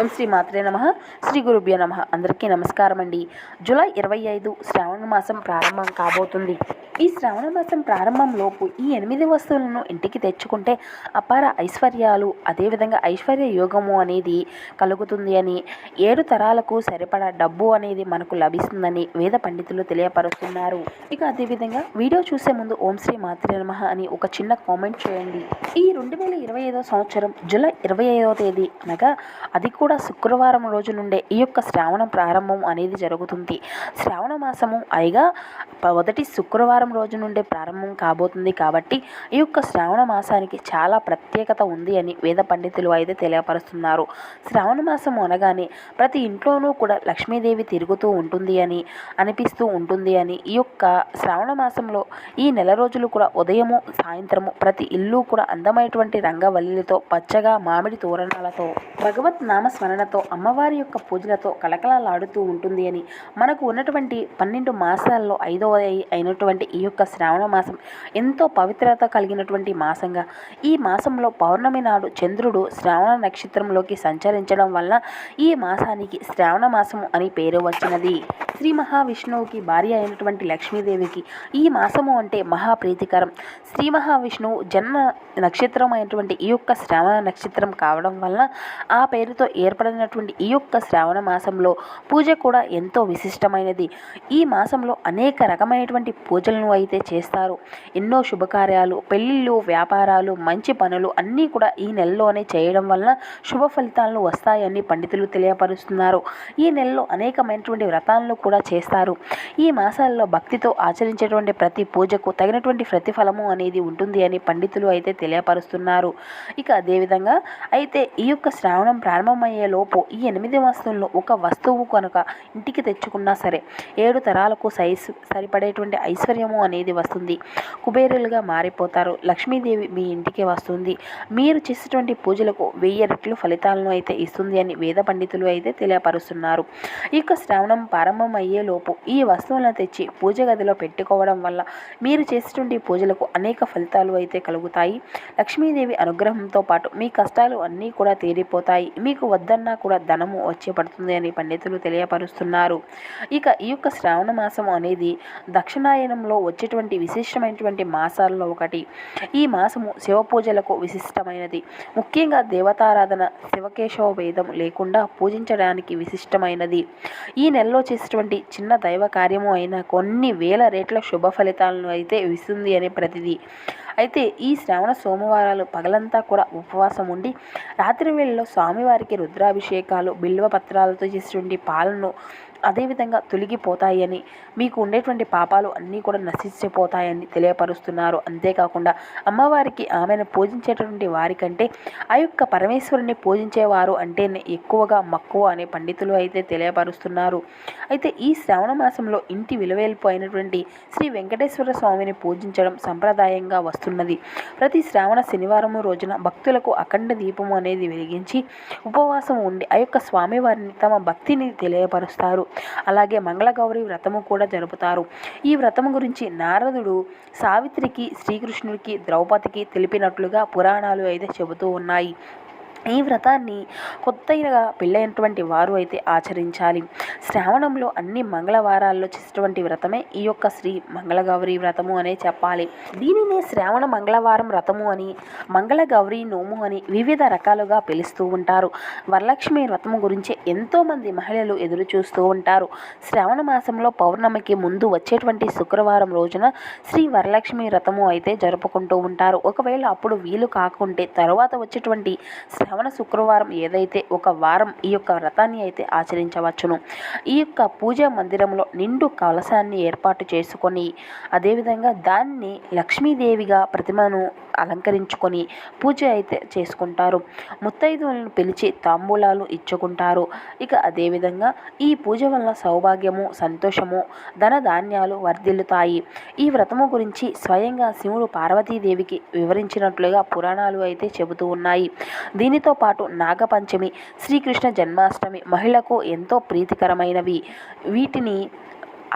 ఓం శ్రీ మాత్రే నమః. శ్రీ గురుభ్యో నమః. అందరికీ నమస్కారం అండి. జూలై 25 శ్రావణ మాసం ప్రారంభం కాబోతుంది. ఈ శ్రావణ మాసం ప్రారంభంలోపు ఈ 8 వస్తువులను ఇంటికి తెచ్చుకుంటే అపార ఐశ్వర్యాలు, అదేవిధంగా ఐశ్వర్య యోగము అనేది కలుగుతుంది అని, 7 తరాలకు సరిపడా డబ్బు అనేది మనకు లభిస్తుందని వేద పండితులు తెలియపరుస్తున్నారు. ఇక అదేవిధంగా వీడియో చూసే ముందు ఓం శ్రీ మాత్రే నమః అని ఒక చిన్న కామెంట్ చేయండి. ఈ 2025 సంవత్సరం జూలై 25వ తేదీ అనగా అది కూడా శుక్రవారం రోజు నుండే ఈ యొక్క శ్రావణం ప్రారంభం అనేది జరుగుతుంది. శ్రావణ మాసము అయిగా మొదటి శుక్రవారం రోజు నుండే ప్రారంభం కాబోతుంది. కాబట్టి ఈ యొక్క శ్రావణ మాసానికి చాలా ప్రత్యేకత ఉంది అని వేద పండితులు అయితే తెలియపరుస్తున్నారు. శ్రావణ మాసము అనగానే ప్రతి ఇంట్లోనూ కూడా లక్ష్మీదేవి తిరుగుతూ ఉంటుంది అని అనిపిస్తూ ఉంటుంది అని, ఈ యొక్క శ్రావణ మాసంలో ఈ నెల రోజులు కూడా ఉదయము సాయంత్రము ప్రతి ఇల్లు కూడా అందమైనటువంటి రంగవల్లిలతో, పచ్చగా మామిడి తోరణాలతో, భగవత్ నామస్మరణతో, అమ్మవారి యొక్క పూజలతో కలకలలాడుతూ ఉంటుంది అని, మనకు ఉన్నటువంటి 12 మాసాల్లో 5వ అయినటువంటి ఈ యొక్క శ్రావణ మాసం ఎంతో పవిత్రత కలిగినటువంటి మాసంగా, ఈ మాసంలో పౌర్ణమి నాడు చంద్రుడు శ్రావణ నక్షత్రంలోకి సంచరించడం వల్ల ఈ మాసానికి శ్రావణ మాసము అని పేరు వచ్చినది. శ్రీ మహావిష్ణువుకి భార్య అయినటువంటి లక్ష్మీదేవికి ఈ మాసము అంటే మహాప్రీతికరం. శ్రీ మహావిష్ణువు జన్మ నక్షత్రం అయినటువంటి ఈ యొక్క శ్రావణ నక్షత్రం కావడం వలన ఆ పేరుతో ఏర్పడినటువంటి ఈ యొక్క శ్రావణ మాసంలో పూజ కూడా ఎంతో విశిష్టమైనది. ఈ మాసంలో అనేక రకమైనటువంటి పూజలను అయితే చేస్తారు. ఎన్నో శుభకార్యాలు, పెళ్ళిళ్ళు, వ్యాపారాలు, మంచి పనులు అన్నీ కూడా ఈ నెలలోనే చేయడం వలన శుభ ఫలితాలను వస్తాయని పండితులు తెలియపరుస్తున్నారు. ఈ నెలలో అనేకమైనటువంటి వ్రతాలను కూడా చేస్తారు. ఈ మాసాల్లో భక్తితో ఆచరించేటువంటి ప్రతి పూజకు తగినటువంటి ప్రతిఫలము అనేది ఉంటుంది అని పండితులు అయితే తెలియపరుస్తున్నారు. ఇక అదేవిధంగా అయితే ఈ యొక్క శ్రావణం ప్రారంభమయ్యే లోపు ఈ 8 వస్తువుల్లో ఒక వస్తువు కనుక ఇంటికి తెచ్చుకున్నా సరే 7 తరాలకు సరిపడేటువంటి ఐశ్వర్యము అనేది వస్తుంది. కుబేరులుగా మారిపోతారు. లక్ష్మీదేవి మీ ఇంటికి వస్తుంది. మీరు చేసేటువంటి పూజలకు 1000 రెట్లు ఫలితాలను అయితే ఇస్తుంది అని వేద పండితులు అయితే తెలియపరుస్తున్నారు. ఈ యొక్క శ్రావణం ప్రారంభమయ్యేలోపు ఈ వస్తువులను తెచ్చి పూజ గదిలో పెట్టుకోవడం వల్ల మీరు చేసేటువంటి పూజలకు అనేక ఫలితాలు అయితే కలుగుతాయి. లక్ష్మీదేవి అనుగ్రహంతో పాటు మీ కష్టాలు అన్నీ కూడా తీరిపోతాయి. మీకు వద్దన్నా కూడా ధనము వచ్చి పడుతుంది అని పండితులు తెలియపరుస్తున్నారు. ఇక ఈ యొక్క శ్రావణ మాసం అనేది దక్షిణాయనంలో వచ్చేటువంటి విశిష్టమైనటువంటి మాసాల్లో ఒకటి. ఈ మాసము శివ పూజలకు విశిష్టమైనది. ముఖ్యంగా దేవతారాధన, శివకేశవ భేదం లేకుండా పూజించడానికి విశిష్టమైనది. ఈ నెలలో చేసేటువంటి చిన్న దైవ కార్యము అయినా కొన్ని వేల రేట్ల శుభ ఫలితాలను అయితే ఇస్తుంది అనే ప్రతిదీ. అయితే ఈ శ్రావణ సోమవారాలు పగలంతా కూడా ఉపవాసం ఉండి రాత్రి వేళలో స్వామివారికి రుద్రాభిషేకాలు, బిల్వ పత్రాలతో చేసేటువంటి పాలను అదేవిధంగా తొలగిపోతాయని, మీకు ఉండేటువంటి పాపాలు అన్నీ కూడా నశించిపోతాయని తెలియపరుస్తున్నారు. అంతేకాకుండా అమ్మవారికి ఆమెను పూజించేటటువంటి వారికంటే ఆ యొక్క పరమేశ్వరుని పూజించేవారు అంటేనే ఎక్కువగా మక్కువ అనే పండితులు అయితే తెలియపరుస్తున్నారు. అయితే ఈ శ్రావణ మాసంలో ఇంటి విలువైపోయినటువంటి శ్రీ వెంకటేశ్వర స్వామిని పూజించడం సంప్రదాయంగా వస్తున్నది. ప్రతి శ్రావణ శనివారం రోజున భక్తులకు అఖండ దీపము అనేది వెలిగించి ఉపవాసం ఉండి ఆ యొక్క స్వామివారిని తమ భక్తిని తెలియపరుస్తారు. అలాగే మంగళగౌరి వ్రతము కూడా జరుపుతారు. ఈ వ్రతము గురించి నారదుడు సావిత్రికి, శ్రీకృష్ణుడికి, ద్రౌపదికి తెలిపినట్లుగా పురాణాలు అయితే చెబుతూ ఉన్నాయి. ఈ వ్రతాన్ని కొత్తగా పెళ్ళైనటువంటి వారు అయితే ఆచరించాలి. శ్రావణంలో అన్ని మంగళవారాల్లో చేసేటువంటి వ్రతమే ఈ యొక్క శ్రీ మంగళగౌరి వ్రతము అనే చెప్పాలి. దీనినే శ్రావణ మంగళవారం వ్రతము అని, మంగళగౌరి నోము అని వివిధ రకాలుగా పిలుస్తూ ఉంటారు. వరలక్ష్మి వ్రతము గురించి ఎంతోమంది మహిళలు ఎదురు చూస్తూ ఉంటారు. శ్రావణ మాసంలో పౌర్ణమికి ముందు వచ్చేటువంటి శుక్రవారం రోజున శ్రీ వరలక్ష్మి వ్రతము అయితే జరుపుకుంటూ ఉంటారు. ఒకవేళ అప్పుడు వీలు కాకుంటే తరువాత వచ్చేటువంటి శ్రావణ శుక్రవారం ఏదైతే ఒక వారం ఈ యొక్క వ్రతాన్ని అయితే ఆచరించవచ్చును. ఈ యొక్క పూజా మందిరంలో నిండు కలశాన్ని ఏర్పాటు చేసుకొని అదేవిధంగా దాన్ని లక్ష్మీదేవిగా ప్రతిమను అలంకరించుకొని పూజ అయితే చేసుకుంటారు. ముత్తైదువులను పిలిచి తాంబూలాలు ఇచ్చుకుంటారు. ఇక అదేవిధంగా ఈ పూజ వల్ల సౌభాగ్యము, సంతోషము, ధనధాన్యాలు వర్ధిల్లుతాయి. ఈ వ్రతము గురించి స్వయంగా శివుడు పార్వతీదేవికి వివరించినట్లుగా పురాణాలు అయితే చెబుతూ ఉన్నాయి. దీనితో పాటు నాగపంచమి, శ్రీకృష్ణ జన్మాష్టమి మహిళకు ఎంతో ప్రీతికరమైనవి. వీటిని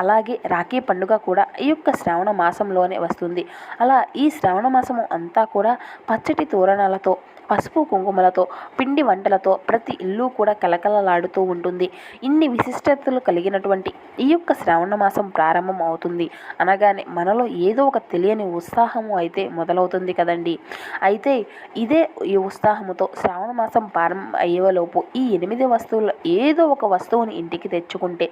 అలాగే రాఖీ పండుగ కూడా ఈ యొక్క శ్రావణ మాసంలోనే వస్తుంది. అలా ఈ శ్రావణ మాసము అంతా కూడా పచ్చటి తోరణాలతో, పసుపు కుంకుమలతో పిండి వంటలతో ప్రతి ఇల్లు కూడా కలకలలాడుతూ ఉంటుంది. ఇన్ని విశిష్టతలు కలిగినటువంటి ఈ యొక్క శ్రావణ మాసం ప్రారంభం అవుతుంది అనగానే మనలో ఏదో ఒక తెలియని ఉత్సాహము అయితే మొదలవుతుంది కదండి. అయితే ఇదే ఈ ఉత్సాహముతో శ్రావణ మాసం ప్రారంభం అయ్యేలోపు ఈ 8 వస్తువులు ఏదో ఒక వస్తువుని ఇంటికి తెచ్చుకుంటే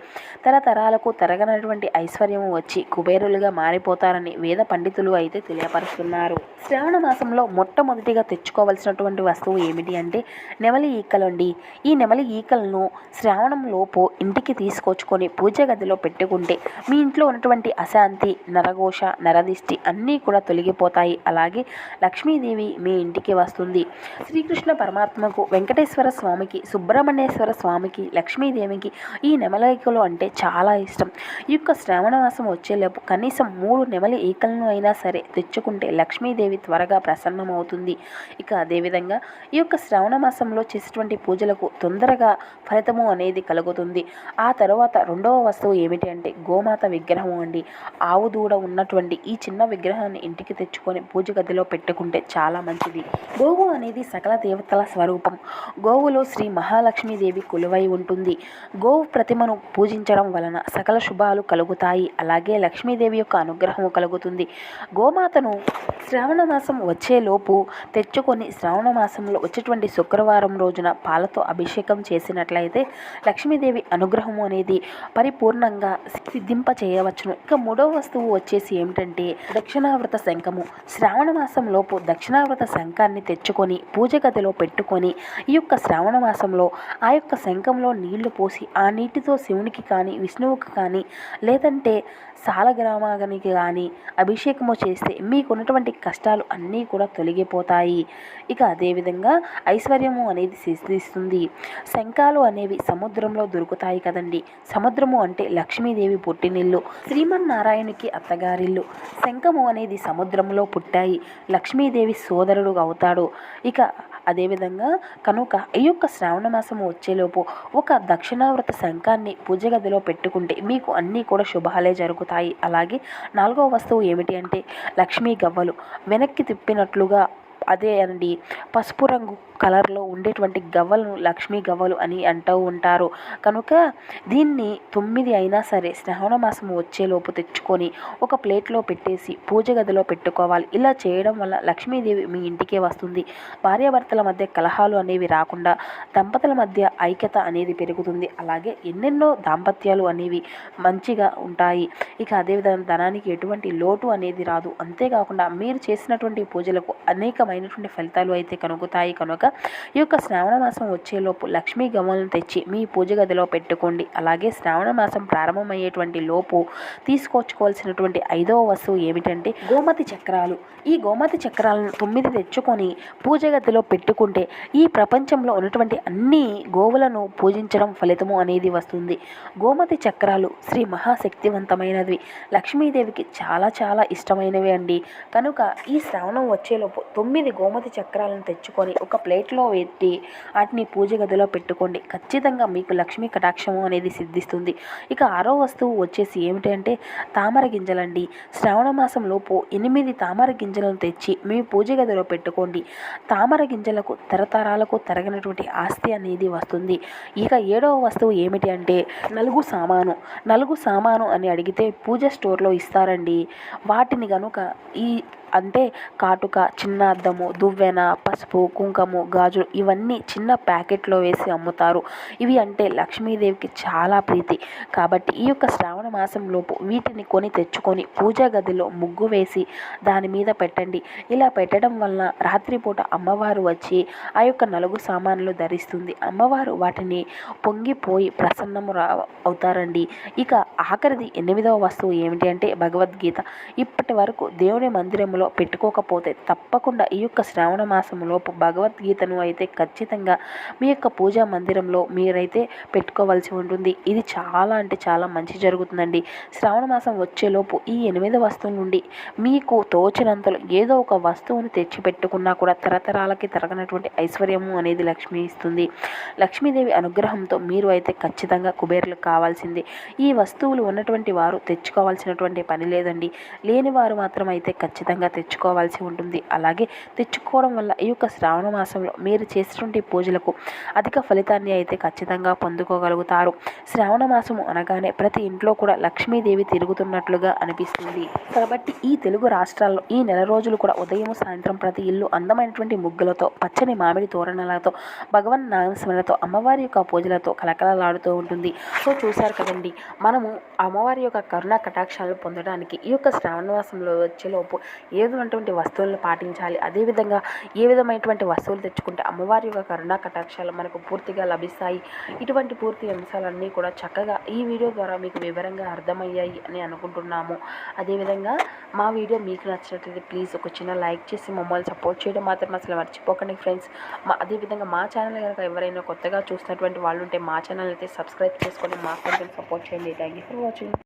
తరతరాలకు తరగనటువంటి ఐశ్వర్యము వచ్చి కుబేరులుగా మారిపోతారని వేద పండితులు అయితే తెలియపరుస్తున్నారు. శ్రావణ మాసంలో మొట్టమొదటిగా తెచ్చుకోవాల్సినటువంటి వస్తువు ఏమిటి అంటే నెమలి ఈకలండి. ఈ నెమలి ఈకలను శ్రావణంలోపు ఇంటికి తీసుకొచ్చుకొని పూజ గదిలో పెట్టుకుంటే మీ ఇంట్లో ఉన్నటువంటి అశాంతి, నరఘోష, నరదిష్టి అన్నీ కూడా తొలగిపోతాయి. అలాగే లక్ష్మీదేవి మీ ఇంటికి వస్తుంది. శ్రీకృష్ణ పరమాత్మకు, వెంకటేశ్వర స్వామికి, సుబ్రహ్మణ్యేశ్వర స్వామికి, లక్ష్మీదేవికి ఈ నెమలి ఈకలు అంటే చాలా ఇష్టం. ఈ యొక్క శ్రావణ మాసం వచ్చేలోపు కనీసం 3 నెమలి ఈకలను అయినా సరే తెచ్చుకుంటే లక్ష్మీదేవి త్వరగా ప్రసన్నమవుతుంది. ఇక అదేవిధంగా ఈ యొక్క శ్రావణ మాసంలో చేసేటువంటి పూజలకు తొందరగా ఫలితము అనేది కలుగుతుంది. ఆ తర్వాత రెండవ వస్తువు ఏమిటి అంటే గోమాత విగ్రహం అండి. ఆవు దూడ ఉన్నటువంటి ఈ చిన్న విగ్రహాన్ని ఇంటికి తెచ్చుకొని పూజ గదిలో పెట్టుకుంటే చాలా మంచిది. గోవు అనేది సకల దేవతల స్వరూపం. గోవులో శ్రీ మహాలక్ష్మీదేవి కొలువై ఉంటుంది. గోవు ప్రతిమను పూజించడం వలన సకల శుభాలు కలుగుతాయి. అలాగే లక్ష్మీదేవి యొక్క అనుగ్రహము కలుగుతుంది. గోమాతను శ్రావణ మాసం వచ్చేలోపు తెచ్చుకొని శ్రావణ మాసంలో వచ్చేటువంటి శుక్రవారం రోజున పాలతో అభిషేకం చేసినట్లయితే లక్ష్మీదేవి అనుగ్రహము అనేది పరిపూర్ణంగా సిద్ధింప చేయవచ్చును. ఇక మూడవ వస్తువు వచ్చేసి ఏమిటంటే దక్షిణావృత శంఖము. శ్రావణ మాసంలోపు దక్షిణావృత శంఖాన్ని తెచ్చుకొని పూజ గదిలో పెట్టుకొని ఈ యొక్క శ్రావణ మాసంలో ఆ యొక్క శంఖంలో నీళ్లు పోసి ఆ నీటితో శివునికి కానీ విష్ణువుకి కానీ లేదంటే సాలగ్రామానికి కానీ అభిషేకము చేస్తే మీకున్నటువంటి కష్టాలు అన్నీ కూడా తొలగిపోతాయి. ఇక అదేవిధంగా ఐశ్వర్యము అనేది సిద్ధిస్తుంది. శంఖాలు అనేవి సముద్రంలో దొరుకుతాయి కదండి. సముద్రము అంటే లక్ష్మీదేవి పుట్టినిల్లు, శ్రీమన్నారాయణునికి అత్తగారిల్లు. శంఖము అనేది సముద్రంలో పుట్టాయి, లక్ష్మీదేవి సోదరుడు అవుతాడు. ఇక అదేవిధంగా కనుక ఈ యొక్క శ్రావణ మాసము వచ్చేలోపు ఒక దక్షిణావృత శంఖాన్ని పూజ గదిలో పెట్టుకుంటే మీకు అన్నీ కూడా శుభాలే జరుగుతాయి. అలాగే నాలుగవ వస్తువు ఏమిటి అంటే లక్ష్మీ గవ్వలు. వెనక్కి తిప్పినట్లుగా అదే అండి పసుపు రంగు కలర్లో ఉండేటువంటి గవ్వలను లక్ష్మీ గవ్వలు అని అంటూ ఉంటారు. కనుక దీన్ని 9 అయినా సరే శ్రావణ మాసం వచ్చేలోపు తెచ్చుకొని ఒక ప్లేట్లో పెట్టేసి పూజ గదిలో పెట్టుకోవాలి. ఇలా చేయడం వల్ల లక్ష్మీదేవి మీ ఇంటికే వస్తుంది. భార్యాభర్తల మధ్య కలహాలు అనేవి రాకుండా దంపతుల మధ్య ఐక్యత అనేది పెరుగుతుంది. అలాగే ఎన్నెన్నో దాంపత్యాలు అనేవి మంచిగా ఉంటాయి. ఇక అదేవిధంగా ధనానికి ఎటువంటి లోటు అనేది రాదు. అంతేకాకుండా మీరు చేసినటువంటి పూజలకు అనేకమైనటువంటి ఫలితాలు అయితే కలుగుతాయి. కనుక ఈ యొక్క శ్రావణ మాసం వచ్చేలోపు లక్ష్మీ గవ్వలను తెచ్చి మీ పూజ గదిలో పెట్టుకోండి. అలాగే శ్రావణ మాసం ప్రారంభమయ్యేటువంటి లోపు తీసుకొచ్చుకోవాల్సినటువంటి 5వ వస్తువు ఏమిటంటే గోమతి చక్రాలు. ఈ గోమతి చక్రాలను 9 తెచ్చుకొని పూజ గదిలో పెట్టుకుంటే ఈ ప్రపంచంలో ఉన్నటువంటి అన్ని గోవులను పూజించడం ఫలితము అనేది వస్తుంది. గోమతి చక్రాలు శ్రీ మహాశక్తివంతమైనవి, లక్ష్మీదేవికి చాలా చాలా ఇష్టమైనవి అండి. కనుక ఈ శ్రావణం వచ్చేలోపు 9 గోమతి చక్రాలను తెచ్చుకొని ఒక ప్లేట్లో పెట్టి వాటిని పూజ గదిలో పెట్టుకోండి. ఖచ్చితంగా మీకు లక్ష్మీ కటాక్షము అనేది సిద్ధిస్తుంది. ఇక 6వ వస్తువు వచ్చేసి ఏమిటంటే తామర గింజలండి. శ్రావణ మాసం లోపు 8 తామర గింజలను తెచ్చి మీ పూజ గదిలో పెట్టుకోండి. తామర గింజలకు తరతరాలకు తరగనటువంటి ఆస్తి అనేది వస్తుంది. ఇక 7వ వస్తువు ఏమిటి అంటే నలుగు సామాను. నలుగు సామాను అని అడిగితే పూజ స్టోర్లో ఇస్తారండి. వాటిని కనుక ఈ అంటే కాటుక, చిన్న అద్దము, దువ్వెన, పసుపు, కుంకుమ, గాజులు ఇవన్నీ చిన్న ప్యాకెట్లో వేసి అమ్ముతారు. ఇవి అంటే లక్ష్మీదేవికి చాలా ప్రీతి. కాబట్టి ఈ యొక్క శ్రావణ మాసంలోపు వీటిని కొని తెచ్చుకొని పూజా గదిలో ముగ్గు వేసి దాని మీద పెట్టండి. ఇలా పెట్టడం వలన రాత్రిపూట అమ్మవారు వచ్చి ఆ యొక్క నలుగు సామాన్లు ధరిస్తుంది. అమ్మవారు వాటిని పొంగిపోయి ప్రసన్నము అవుతారండి. ఇక ఆఖరిది 8వ వస్తువు ఏమిటి అంటే భగవద్గీత. ఇప్పటి వరకు దేవుని మందిరంలో పెట్టుకోకపోతే తప్పకుండా ఈ యొక్క శ్రావణ మాసంలోపు భగవద్గీతను అయితే ఖచ్చితంగా మీ యొక్క పూజా మందిరంలో మీరైతే పెట్టుకోవాల్సి ఉంటుంది. ఇది చాలా అంటే చాలా మంచి జరుగుతుందండి. శ్రావణ మాసం వచ్చేలోపు ఈ 8 వస్తువుల నుండి మీకు తోచినంతలో ఏదో ఒక వస్తువుని తెచ్చి పెట్టుకున్నా కూడా తరతరాలకి తరగనటువంటి ఐశ్వర్యము అనేది లక్ష్మి ఇస్తుంది. లక్ష్మీదేవి అనుగ్రహంతో మీరు అయితే ఖచ్చితంగా కుబేరులు కావాల్సిందే. ఈ వస్తువులు ఉన్నటువంటి వారు తెచ్చుకోవాల్సినటువంటి పని లేదండి. లేని వారు మాత్రం అయితే ఖచ్చితంగా ఖచ్చితంగా తెచ్చుకోవాల్సి ఉంటుంది. అలాగే తెచ్చుకోవడం వల్ల ఈ యొక్క శ్రావణ మాసంలో మీరు చేసినటువంటి పూజలకు అధిక ఫలితాన్ని అయితే ఖచ్చితంగా పొందుకోగలుగుతారు. శ్రావణ మాసము అనగానే ప్రతి ఇంట్లో కూడా లక్ష్మీదేవి తిరుగుతున్నట్లుగా అనిపిస్తుంది. కాబట్టి ఈ తెలుగు రాష్ట్రాల్లో ఈ నెల రోజులు కూడా ఉదయం సాయంత్రం ప్రతి ఇల్లు అందమైనటువంటి ముగ్గులతో, పచ్చని మామిడి తోరణాలతో, భగవన్ నామస్మరణతో, అమ్మవారి యొక్క పూజలతో కలకలలాడుతూ ఉంటుంది. సో చూశారు కదండి, మనము అమ్మవారి యొక్క కరుణా కటాక్షాలు పొందడానికి ఈ యొక్క శ్రావణ మాసంలో వచ్చేలోపు ఏ విధమైనటువంటి వస్తువులను పాటించాలి, అదేవిధంగా ఏ విధమైనటువంటి వస్తువులు తెచ్చుకుంటే అమ్మవారి యొక్క కరుణా కటాక్షాలు మనకు పూర్తిగా లభిస్తాయి, ఇటువంటి పూర్తి అంశాలన్నీ కూడా చక్కగా ఈ వీడియో ద్వారా మీకు వివరంగా అర్థమయ్యాయి అని అనుకుంటున్నాము. అదేవిధంగా మా వీడియో మీకు నచ్చినట్లయితే ప్లీజ్ ఒక చిన్న లైక్ చేసి మమ్మల్ని సపోర్ట్ చేయడం మాత్రం అసలు మర్చిపోకండి ఫ్రెండ్స్. అదేవిధంగా మా ఛానల్ కనుక ఎవరైనా కొత్తగా చూసినటువంటి వాళ్ళు ఉంటే మా ఛానల్ అయితే సబ్స్క్రైబ్ చేసుకొని మా కంటెంట్ సపోర్ట్ చేయండి. Thank you for watching.